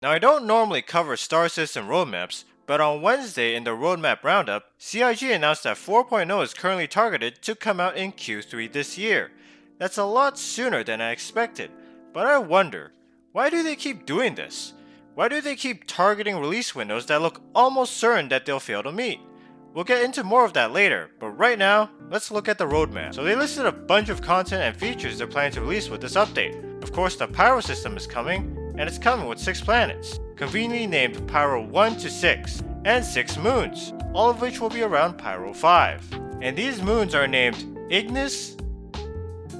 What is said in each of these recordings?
Now I don't normally cover Star System roadmaps, but on Wednesday in the roadmap roundup, CIG announced that 4.0 is currently targeted to come out in Q3 this year. That's a lot sooner than I expected, but I wonder, why do they keep doing this? Why do they keep targeting release windows that look almost certain that they'll fail to meet? We'll get into more of that later, but right now, let's look at the roadmap. So they listed a bunch of content and features they're planning to release with this update. Of course, the Pyro system is coming, and it's coming with 6 planets, conveniently named Pyro 1 to 6, and 6 moons, all of which will be around Pyro 5. And these moons are named Ignis,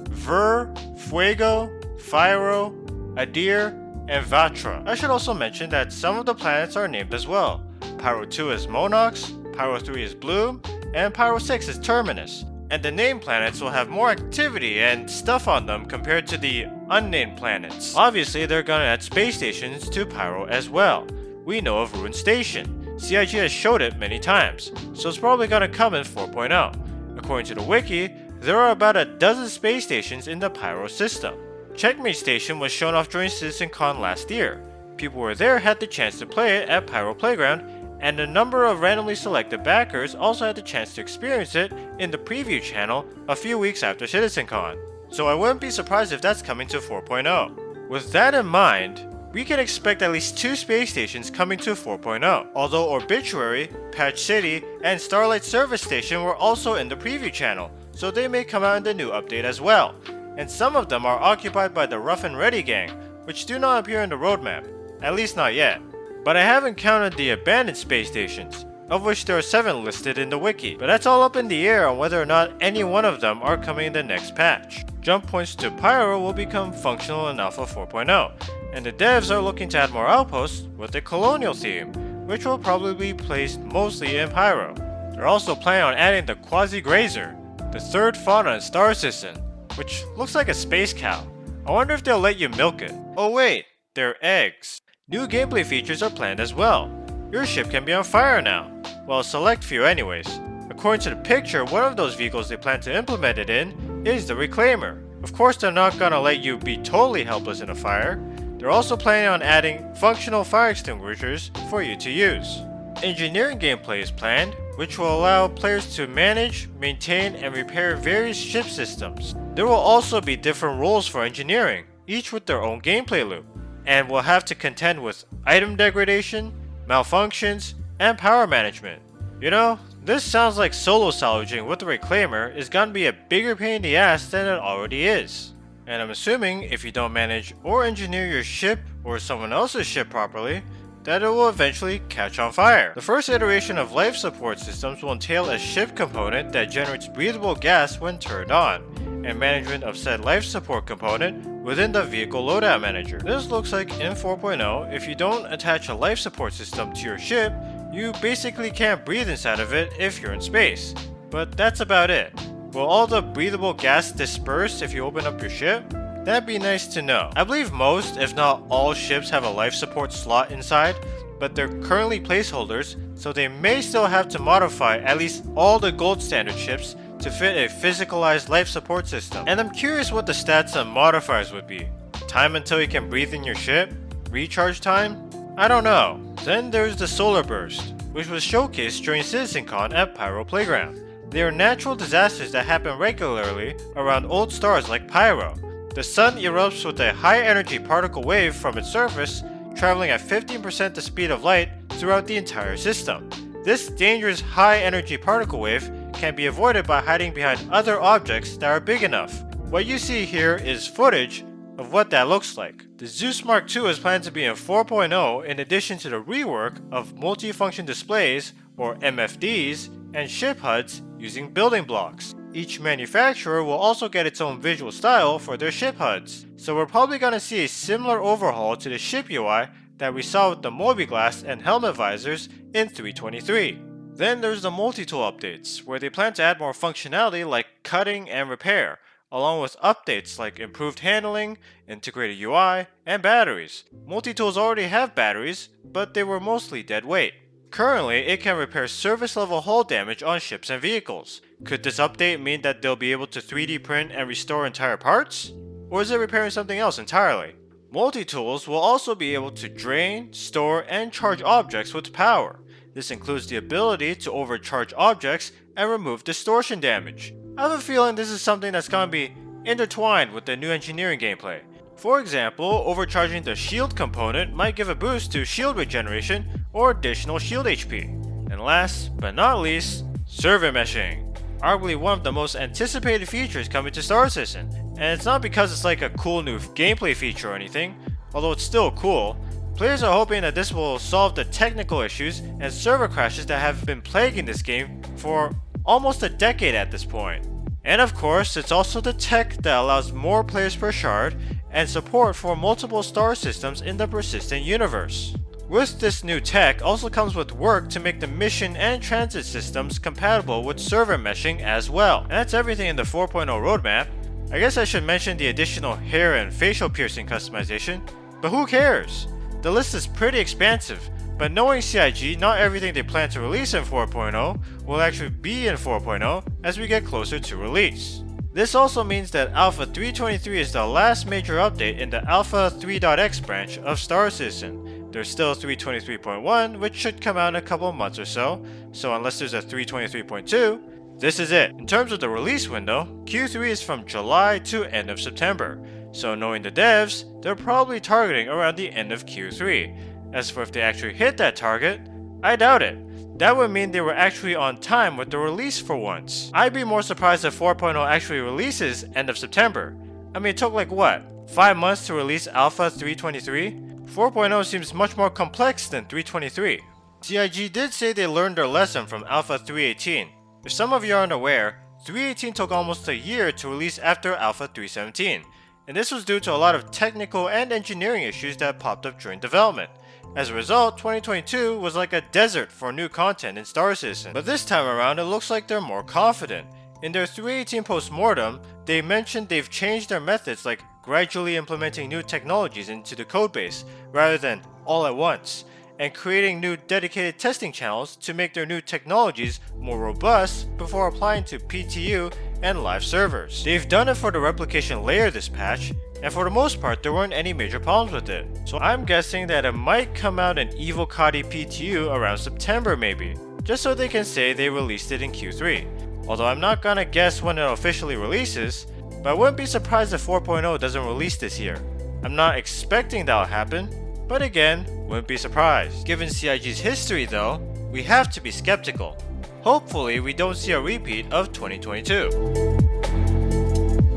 Ver, Fuego, Fyro, Adir, and Vatra. I should also mention that some of the planets are named as well. Pyro 2 is Monox, Pyro 3 is Bloom, and Pyro 6 is Terminus. And the named planets will have more activity and stuff on them compared to the unnamed planets. Obviously, they're gonna add space stations to Pyro as well. We know of Ruin Station. CIG has showed it many times, so it's probably gonna come in 4.0. According to the wiki, there are about a dozen space stations in the Pyro system. Checkmate Station was shown off during CitizenCon last year. People who were there had the chance to play it at Pyro Playground, and a number of randomly selected backers also had the chance to experience it in the preview channel a few weeks after CitizenCon. So I wouldn't be surprised if that's coming to 4.0. With that in mind, we can expect at least 2 space stations coming to 4.0, although Obituary, Patch City, and Starlight Service Station were also in the preview channel, so they may come out in the new update as well. And some of them are occupied by the Rough and Ready gang, which do not appear in the roadmap, at least not yet. But I haven't counted the abandoned space stations, of which there are 7 listed in the wiki, but that's all up in the air on whether or not any one of them are coming in the next patch. Jump points to Pyro will become functional in Alpha 4.0, and the devs are looking to add more outposts with a colonial theme, which will probably be placed mostly in Pyro. They're also planning on adding the Quasi-Grazer, the third fauna in Star System, which looks like a space cow. I wonder if they'll let you milk it. Oh wait, they're eggs. New gameplay features are planned as well. Your ship can be on fire now. Well, a select few anyways. According to the picture, one of those vehicles they plan to implement it in is the Reclaimer. Of course, they're not gonna let you be totally helpless in a fire. They're also planning on adding functional fire extinguishers for you to use. Engineering gameplay is planned, which will allow players to manage, maintain, and repair various ship systems. There will also be different roles for engineering, each with their own gameplay loop, and will have to contend with item degradation, malfunctions, and power management. You know, this sounds like solo salvaging with the Reclaimer is gonna be a bigger pain in the ass than it already is. And I'm assuming if you don't manage or engineer your ship or someone else's ship properly, that it will eventually catch on fire. The first iteration of life support systems will entail a ship component that generates breathable gas when turned on, and management of said life support component within the vehicle loadout manager. This looks like in 4.0, if you don't attach a life support system to your ship, you basically can't breathe inside of it if you're in space. But that's about it. Will all the breathable gas disperse if you open up your ship? That'd be nice to know. I believe most, if not all, ships have a life support slot inside, but they're currently placeholders, so they may still have to modify at least all the gold standard ships to fit a physicalized life support system. And I'm curious what the stats and modifiers would be. Time until you can breathe in your ship? Recharge time? I don't know. Then there's the solar burst, which was showcased during CitizenCon at Pyro Playground. They are natural disasters that happen regularly around old stars like Pyro. The sun erupts with a high energy particle wave from its surface, traveling at 15% the speed of light throughout the entire system. This dangerous high energy particle wave can be avoided by hiding behind other objects that are big enough. What you see here is footage of what that looks like. The Zeus Mark II is planned to be in 4.0 in addition to the rework of multifunction displays, or MFDs, and ship HUDs using building blocks. Each manufacturer will also get its own visual style for their ship HUDs, so we're probably going to see a similar overhaul to the ship UI that we saw with the Mobiglass and helmet visors in 3.23. Then there's the multi-tool updates, where they plan to add more functionality like cutting and repair, along with updates like improved handling, integrated UI, and batteries. Multi-tools already have batteries, but they were mostly dead weight. Currently, it can repair surface level hull damage on ships and vehicles. Could this update mean that they'll be able to 3D print and restore entire parts? Or is it repairing something else entirely? Multi-tools will also be able to drain, store, and charge objects with power. This includes the ability to overcharge objects and remove distortion damage. I have a feeling this is something that's going to be intertwined with the new engineering gameplay. For example, overcharging the shield component might give a boost to shield regeneration or additional shield HP. And last but not least, server meshing. Arguably one of the most anticipated features coming to Star Citizen. And it's not because it's like a cool new gameplay feature or anything, although it's still cool. Players are hoping that this will solve the technical issues and server crashes that have been plaguing this game for almost a decade at this point. And of course, it's also the tech that allows more players per shard and support for multiple star systems in the persistent universe. With this new tech also comes with work to make the mission and transit systems compatible with server meshing as well. And that's everything in the 4.0 roadmap. I guess I should mention the additional hair and facial piercing customization, but who cares? The list is pretty expansive, but knowing CIG, not everything they plan to release in 4.0 will actually be in 4.0 as we get closer to release. This also means that Alpha 323 is the last major update in the Alpha 3.x branch of Star Citizen. There's still 323.1, which should come out in a couple of months or so unless there's a 323.2, this is it. In terms of the release window, Q3 is from July to end of September, so knowing the devs, they're probably targeting around the end of Q3. As for if they actually hit that target, I doubt it. That would mean they were actually on time with the release for once. I'd be more surprised if 4.0 actually releases end of September. I mean, it took like what, 5 months to release Alpha 323? 4.0 seems much more complex than 323. CIG did say they learned their lesson from Alpha 318. If some of you aren't aware, 318 took almost a year to release after Alpha 317, and this was due to a lot of technical and engineering issues that popped up during development. As a result, 2022 was like a desert for new content in Star Citizen. But this time around, it looks like they're more confident. In their 318 postmortem, they mentioned they've changed their methods, like gradually implementing new technologies into the codebase rather than all at once, and creating new dedicated testing channels to make their new technologies more robust before applying to PTU and live servers. They've done it for the replication layer this patch, and for the most part there weren't any major problems with it. So I'm guessing that it might come out in Evil Kadi PTU around September maybe, just so they can say they released it in Q3. Although I'm not gonna guess when it officially releases, but I wouldn't be surprised if 4.0 doesn't release this year. I'm not expecting that'll happen, but again, wouldn't be surprised. Given CIG's history though, we have to be skeptical. Hopefully we don't see a repeat of 2022.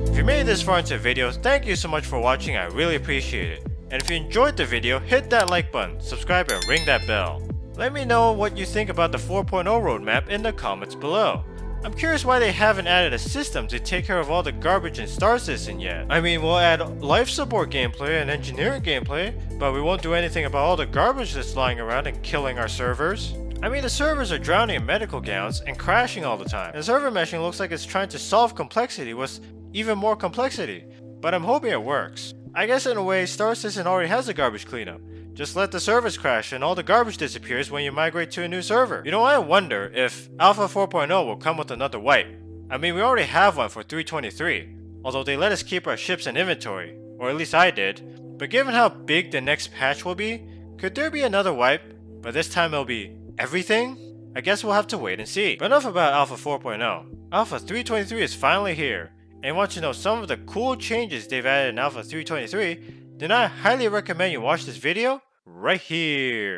If you made it this far into the video, thank you so much for watching, I really appreciate it. And if you enjoyed the video, hit that like button, subscribe and ring that bell. Let me know what you think about the 4.0 roadmap in the comments below. I'm curious why they haven't added a system to take care of all the garbage in Star Citizen yet. I mean, we'll add life support gameplay and engineering gameplay, but we won't do anything about all the garbage that's lying around and killing our servers. I mean, the servers are drowning in medical gowns and crashing all the time, and server meshing looks like it's trying to solve complexity with even more complexity, but I'm hoping it works. I guess in a way, Star Citizen already has a garbage cleanup. Just let the servers crash and all the garbage disappears when you migrate to a new server. You know, I wonder if Alpha 4.0 will come with another wipe. I mean, we already have one for 323, although they let us keep our ships in inventory, or at least I did. But given how big the next patch will be, could there be another wipe, but this time it'll be everything? I guess we'll have to wait and see. But enough about Alpha 4.0. Alpha 323 is finally here, and want to know some of the cool changes they've added in Alpha 323, then I highly recommend you watch this video right here.